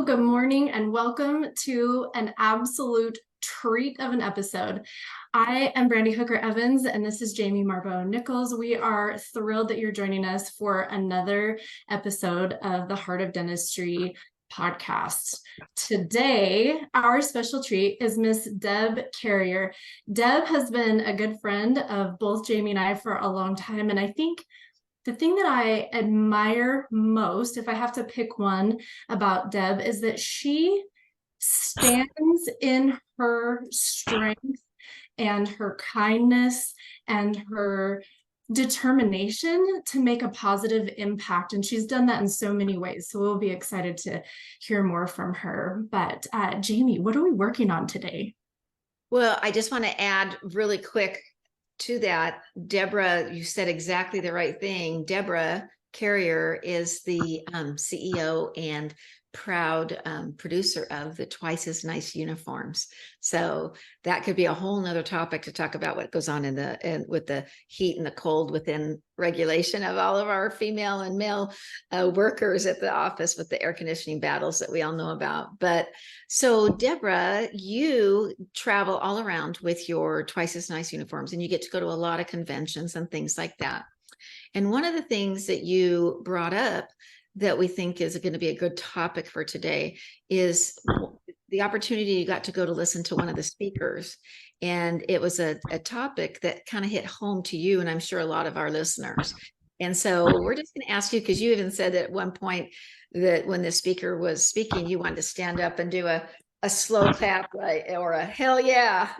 Hello, good morning, and welcome to an absolute treat of an episode. I am Brandy Hooker Evans, and this is Jamie Marbo Nichols. We are thrilled that you're joining us for another episode of the Heart of Dentistry podcast. Today, our special treat is Miss Deb Carrier. Deb has been a good friend of both Jamie and I for a long time, and I think the thing that I admire most, if I have to pick one about Deb, is that she stands in her strength and her kindness and her determination to make a positive impact. And she's done that in so many ways. So we'll be excited to hear more from her. But Jamie, what are we working on today? Well, I just want to add really quick to that. Deborah, you said exactly the right thing. Deborah Carrier is the CEO and proud producer of the Twice as Nice uniforms. So that could be a whole nother topic to talk about what goes on with the heat and the cold within regulation of all of our female and male workers at the office with the air conditioning battles that we all know about. But so Deborah, you travel all around with your Twice as Nice uniforms, and you get to go to a lot of conventions and things like that. And one of the things that you brought up that we think is going to be a good topic for today is the opportunity you got to go to listen to one of the speakers. And it was a topic that kind of hit home to you, and I'm sure a lot of our listeners. And so we're just going to ask you, because you even said at one point that when the speaker was speaking, you wanted to stand up and do a slow clap, right? Or a hell yeah,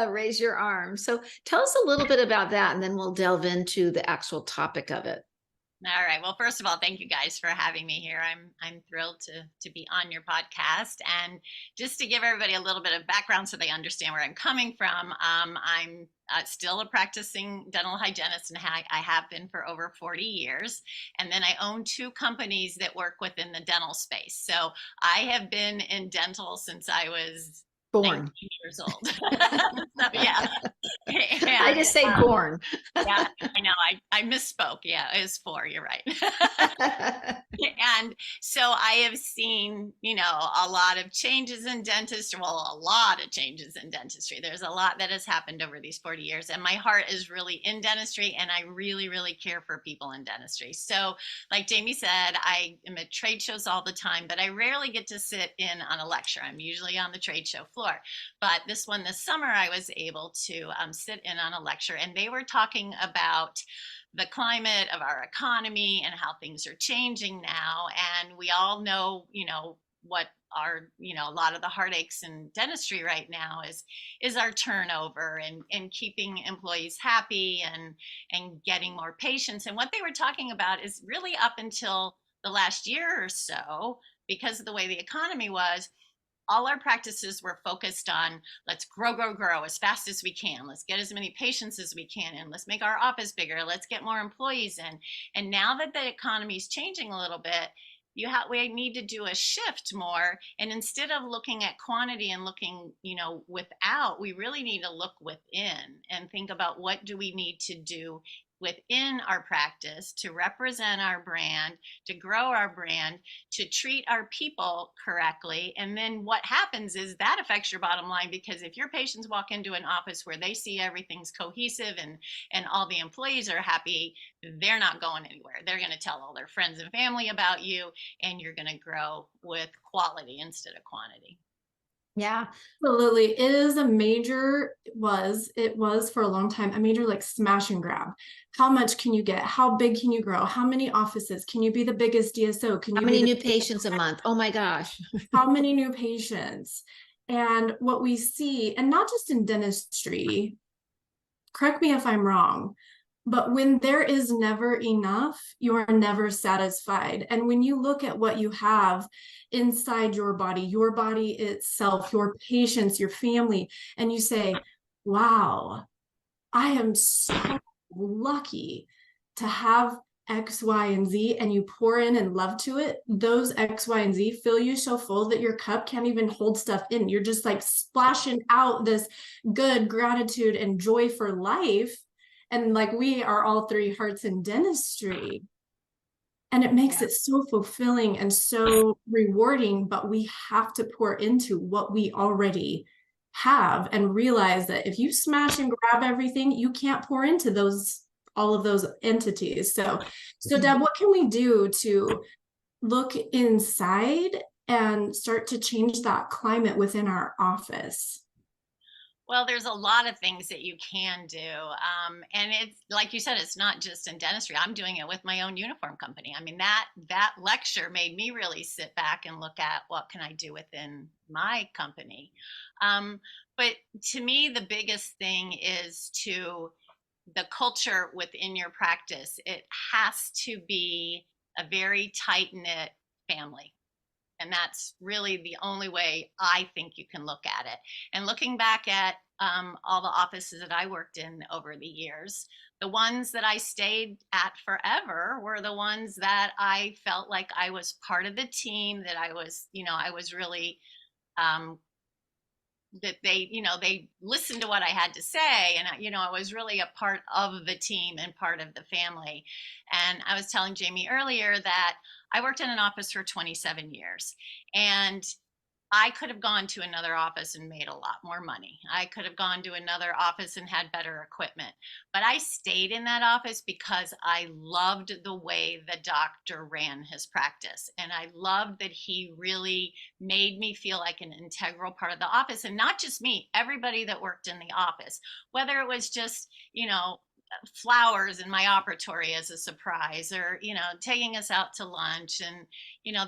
raise your arm. So tell us a little bit about that, and then we'll delve into the actual topic of it. All right. Well, first of all, thank you guys for having me here. I'm thrilled to be on your podcast. And just to give everybody a little bit of background so they understand where I'm coming from, I'm still a practicing dental hygienist, and I have been for over 40 years. And then I own two companies that work within the dental space. So I have been in dental since I was born 19 years old. So yeah. And, I just say born. Yeah, I know. I misspoke. Yeah, it was 4. You're right. And so I have seen, a lot of changes in dentistry. Well, a lot of changes in dentistry. There's a lot that has happened over these 40 years. And my heart is really in dentistry, and I really, really care for people in dentistry. So like Jamie said, I am at trade shows all the time, but I rarely get to sit in on a lecture. I'm usually on the trade show floor. But this summer, I was able to sit in on a lecture, and they were talking about the climate of our economy and how things are changing now. And we all know, what our, a lot of the heartaches in dentistry right now is our turnover and keeping employees happy and getting more patients. And what they were talking about is really up until the last year or so, because of the way the economy was, all our practices were focused on let's grow as fast as we can. Let's get as many patients as we can, and let's make our office bigger. Let's get more employees in. And now that the economy is changing a little bit, we need to do a shift more. And instead of looking at quantity and looking, without, we really need to look within and think about what do we need to do within our practice to represent our brand, to grow our brand, to treat our people correctly. And then what happens is that affects your bottom line, because if your patients walk into an office where they see everything's cohesive and all the employees are happy, they're not going anywhere. They're going to tell all their friends and family about you, and you're going to grow with quality instead of quantity. Yeah, absolutely. It was for a long time, a major like smash and grab. How much can you get? How big can you grow? How many offices? Can you be the biggest DSO? How many new patients a month? Oh my gosh. How many new patients? And what we see, and not just in dentistry, correct me if I'm wrong, but when there is never enough, you are never satisfied. And when you look at what you have inside your body itself, your patients, your family, and you say, wow, I am so lucky to have X, Y, and Z, and you pour in and love to it, those X, Y, and Z fill you so full that your cup can't even hold stuff in. You're just like splashing out this good gratitude and joy for life. And like we are all three hearts in dentistry. And it makes it so fulfilling and so rewarding, but we have to pour into what we already have and realize that if you smash and grab everything, you can't pour into all of those entities. So Deb, what can we do to look inside and start to change that climate within our office? Well, there's a lot of things that you can do. And it's like you said, it's not just in dentistry. I'm doing it with my own uniform company. I mean, that lecture made me really sit back and look at what can I do within my company. But to me, the biggest thing is to the culture within your practice. It has to be a very tight knit family. And that's really the only way I think you can look at it. And looking back at all the offices that I worked in over the years, the ones that I stayed at forever were the ones that I felt like I was part of the team, that I was, I was really um, that they listened to what I had to say, and I was really a part of the team and part of the family. And I was telling Jamie earlier that I worked in an office for 27 years, and I could have gone to another office and made a lot more money. I could have gone to another office and had better equipment. But I stayed in that office because I loved the way the doctor ran his practice. And I loved that he really made me feel like an integral part of the office. And not just me, everybody that worked in the office, whether it was just, flowers in my operatory as a surprise, or taking us out to lunch, and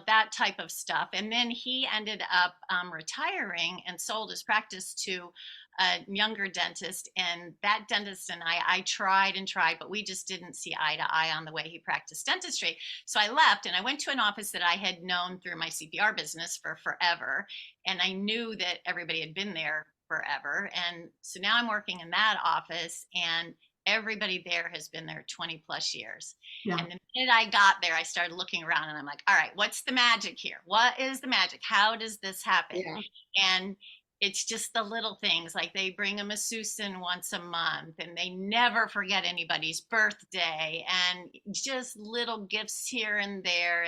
that type of stuff. And then he ended up retiring and sold his practice to a younger dentist, and that dentist and I tried and tried, but we just didn't see eye to eye on the way he practiced dentistry. So I left and I went to an office that I had known through my CPR business for forever, and I knew that everybody had been there forever. And so now I'm working in that office, and everybody there has been there 20 plus years. Yeah. And the minute I got there, I started looking around and I'm like, all right, what's the magic here? What is the magic? How does this happen? Yeah. And it's just the little things, like they bring a masseuse in once a month, and they never forget anybody's birthday, and just little gifts here and there,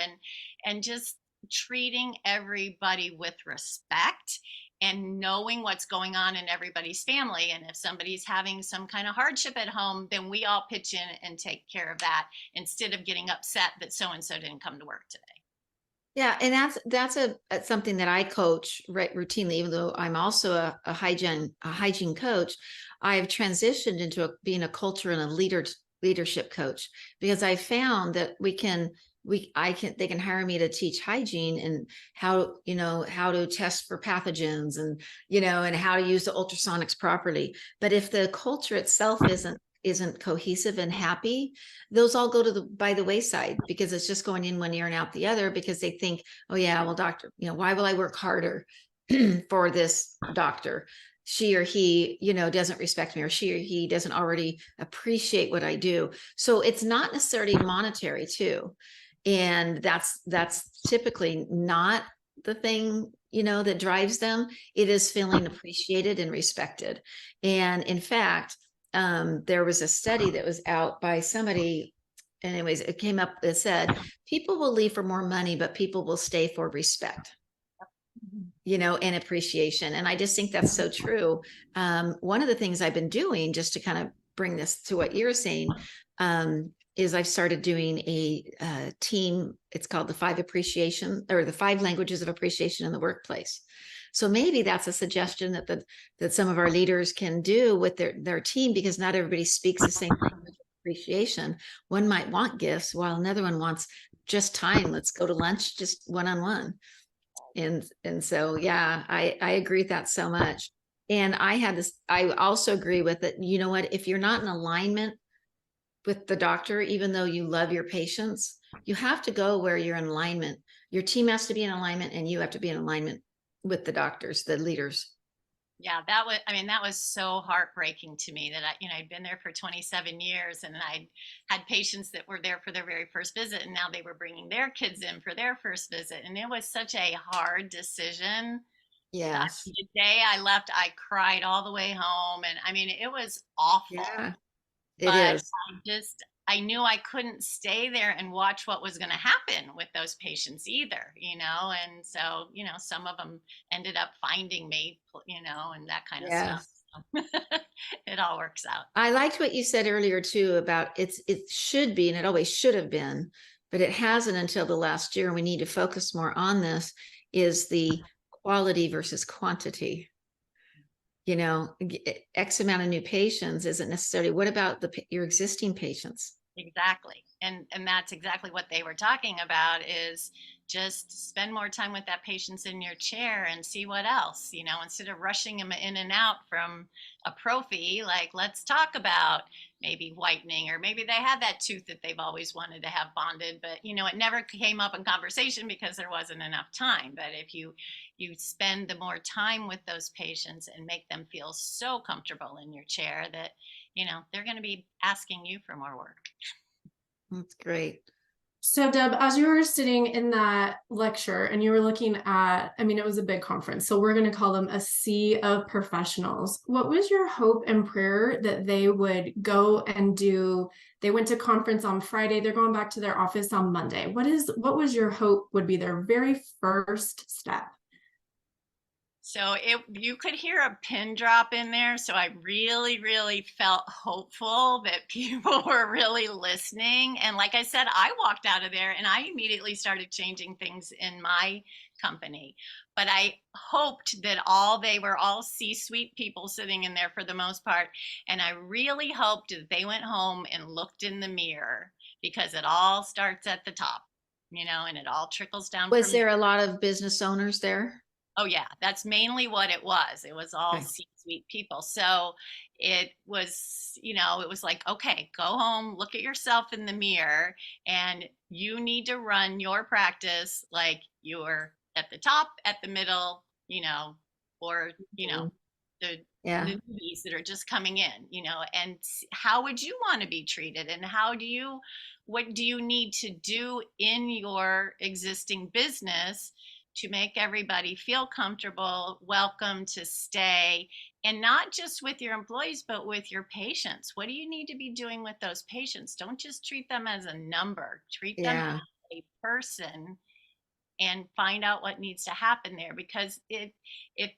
and just treating everybody with respect and knowing what's going on in everybody's family. And if somebody's having some kind of hardship at home, then we all pitch in and take care of that, instead of getting upset that so and so didn't come to work today. Yeah, and that's something that I coach routinely. Even though I'm also a hygiene coach, I've transitioned into being a culture and a leadership coach, because I found that they can hire me to teach hygiene and how to test for pathogens, and and how to use the ultrasonics properly. But if the culture itself isn't cohesive and happy, those all go by the wayside, because it's just going in one ear and out the other, because they think, oh yeah, well, doctor, why will I work harder for this doctor? She or he, doesn't respect me, or she or he doesn't already appreciate what I do. So it's not necessarily monetary too. And that's typically not the thing, that drives them. It is feeling appreciated and respected. And in fact, there was a study that was out by somebody. Anyways, it came up that said, people will leave for more money, but people will stay for respect, and appreciation. And I just think that's so true. One of the things I've been doing, just to kind of bring this to what you're saying, is I've started doing a team. It's called the 5 languages of appreciation in the workplace. So maybe that's a suggestion that some of our leaders can do with their team, because not everybody speaks the same language of appreciation. One might want gifts, while another one wants just time. Let's go to lunch, just one-on-one. And so, yeah, I agree with that so much. And I also agree with it. You know what? If you're not in alignment with the doctor, even though you love your patients, you have to go where you're in alignment. Your team has to be in alignment, and you have to be in alignment with the doctors, the leaders. Yeah, that was so heartbreaking to me that I'd been there for 27 years, and I had patients that were there for their very first visit, and now they were bringing their kids in for their first visit. And it was such a hard decision. Yes. The day I left, I cried all the way home. And it was awful. Yeah, it But is. I knew I couldn't stay there and watch what was going to happen with those patients either, and so, some of them ended up finding me, and that kind of stuff. Yes. So it all works out. I liked what you said earlier too about it should be, and it always should have been, but it hasn't until the last year. And we need to focus more on this, is the quality versus quantity. X amount of new patients isn't necessarily, what about your existing patients? Exactly. And that's exactly what they were talking about, is just spend more time with that patient in your chair and see what else, instead of rushing them in and out from a prophy. Like, let's talk about maybe whitening, or maybe they had that tooth that they've always wanted to have bonded, but it never came up in conversation because there wasn't enough time. But if you spend the more time with those patients and make them feel so comfortable in your chair that they're going to be asking you for more work. That's great. So Deb, as you were sitting in that lecture and you were looking at, it was a big conference, so we're going to call them a sea of professionals. What was your hope and prayer that they would go and do? They went to conference on Friday. They're going back to their office on Monday. What was your hope would be their very first step? So you could hear a pin drop in there. So I really, really felt hopeful that people were really listening. And like I said, I walked out of there and I immediately started changing things in my company. But I hoped that they were all C-suite people sitting in there for the most part. And I really hoped that they went home and looked in the mirror, because it all starts at the top, and it all trickles down. Was there a lot of business owners there? Oh yeah, that's mainly what it was. It was all Okay. C-suite people. So it was, it was like, okay, go home, look at yourself in the mirror, and you need to run your practice like you're at the top, at the middle, or, the newbies that are just coming in, and how would you want to be treated, and what do you need to do in your existing business to make everybody feel comfortable, welcome to stay, and not just with your employees, but with your patients. What do you need to be doing with those patients? Don't just treat them as a number, treat them as a person, and find out what needs to happen there. Because if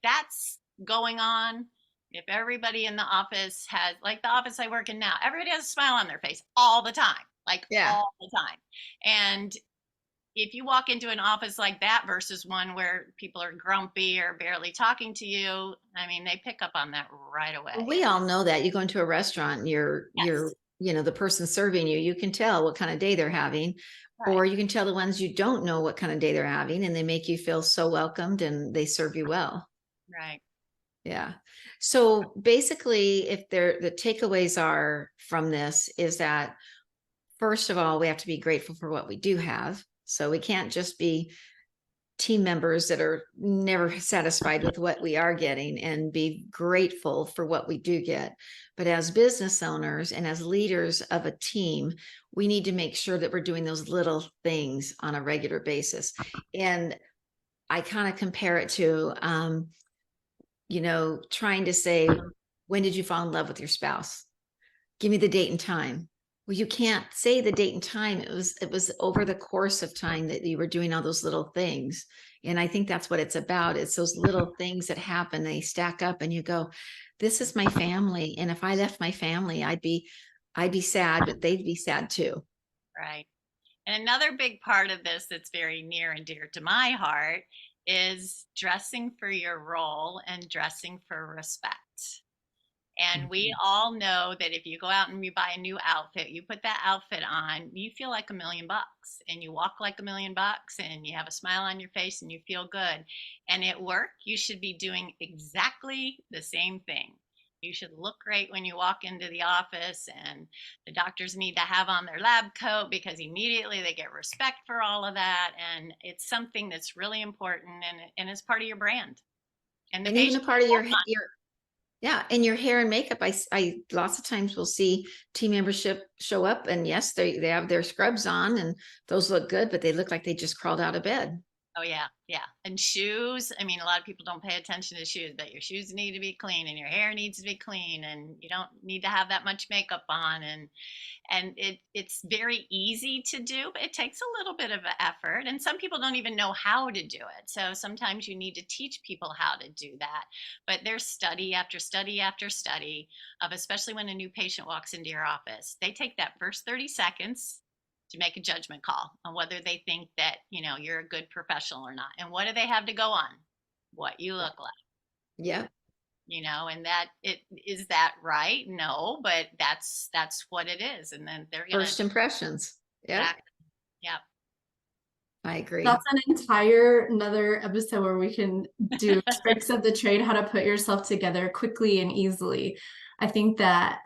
that's going on, if everybody in the office has, like the office I work in now, everybody has a smile on their face all the time, all the time. And if you walk into an office like that versus one where people are grumpy or barely talking to you, they pick up on that right away. We all know that. You go into a restaurant and you're the person serving you can tell what kind of day they're having, right. Or you can tell the ones you don't know what kind of day they're having, and they make you feel so welcomed and they serve you well. Right. Yeah. So basically, if the takeaways are from this is that, first of all, we have to be grateful for what we do have. So we can't just be team members that are never satisfied with what we are getting, and be grateful for what we do get. But as business owners and as leaders of a team, we need to make sure that we're doing those little things on a regular basis. And I kind of compare it to, trying to say, when did you fall in love with your spouse? Give me the date and time. Well, you can't say the date and time. It was over the course of time that you were doing all those little things. And I think that's what it's about. It's those little things that happen. They stack up and you go, this is my family. And if I left my family, I'd be sad, but they'd be sad too. Right. And another big part of this that's very near and dear to my heart is dressing for your role and dressing for respect. And we all know that if you go out and you buy a new outfit, you put that outfit on, you feel like $1 million, and you walk like $1 million, and you have a smile on your face and you feel good. And at work, you should be doing exactly the same thing. You should look great when you walk into the office, and the doctors need to have on their lab coat because immediately they get respect for all of that. And it's something that's really important, and it's part of your brand. And even a part of your yeah, and your hair and makeup. I lots of times will see team membership show up, and yes, they have their scrubs on and those look good, but they look like they just crawled out of bed. Oh yeah, yeah. And shoes. I mean, a lot of people don't pay attention to shoes, but your shoes need to be clean and your hair needs to be clean and you don't need to have that much makeup on and it's very easy to do, but it takes a little bit of effort and some people don't even know how to do it. So sometimes you need to teach people how to do that. But there's study after study after study of, especially when a new patient walks into your office, they take that first 30 seconds to make a judgment call on whether they think that, you're a good professional or not. And what do they have to go on? What you look like. Yeah. And that it is that right? No, but that's what it is. And then they're gonna First impressions. Yeah, exactly. Yeah. I agree. That's an entire another episode where we can do tricks of the trade, how to put yourself together quickly and easily. I think that,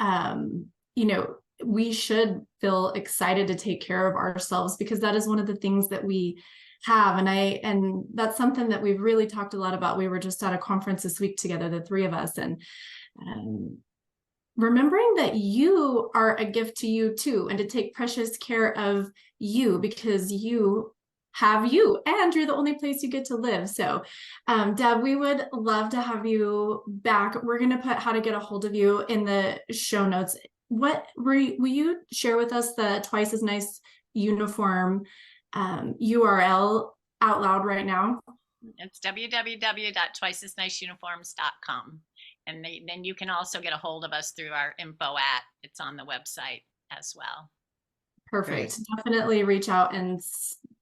we should feel excited to take care of ourselves because that is one of the things that we have. And that's something that we've really talked a lot about. We were just at a conference this week together, the three of us, and remembering that you are a gift to you too, and to take precious care of you because you have you and you're the only place you get to live. So Deb, we would love to have you back. We're going to put how to get a hold of you in the show notes. What will you share with us the Twice as Nice uniform URL out loud right now? It's www.twiceasniceuniforms.com. And then you can also get a hold of us through our info it's on the website as well. Perfect. Definitely reach out and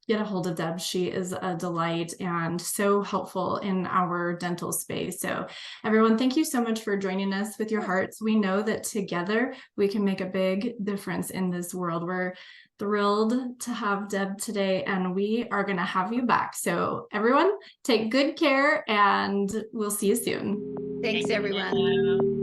get a hold of Deb. She is a delight and so helpful in our dental space. So everyone, thank you so much for joining us with your hearts. We know that together we can make a big difference in this world. We're thrilled to have Deb today and we are going to have you back. So everyone, take good care and we'll see you soon. Thanks, everyone. You.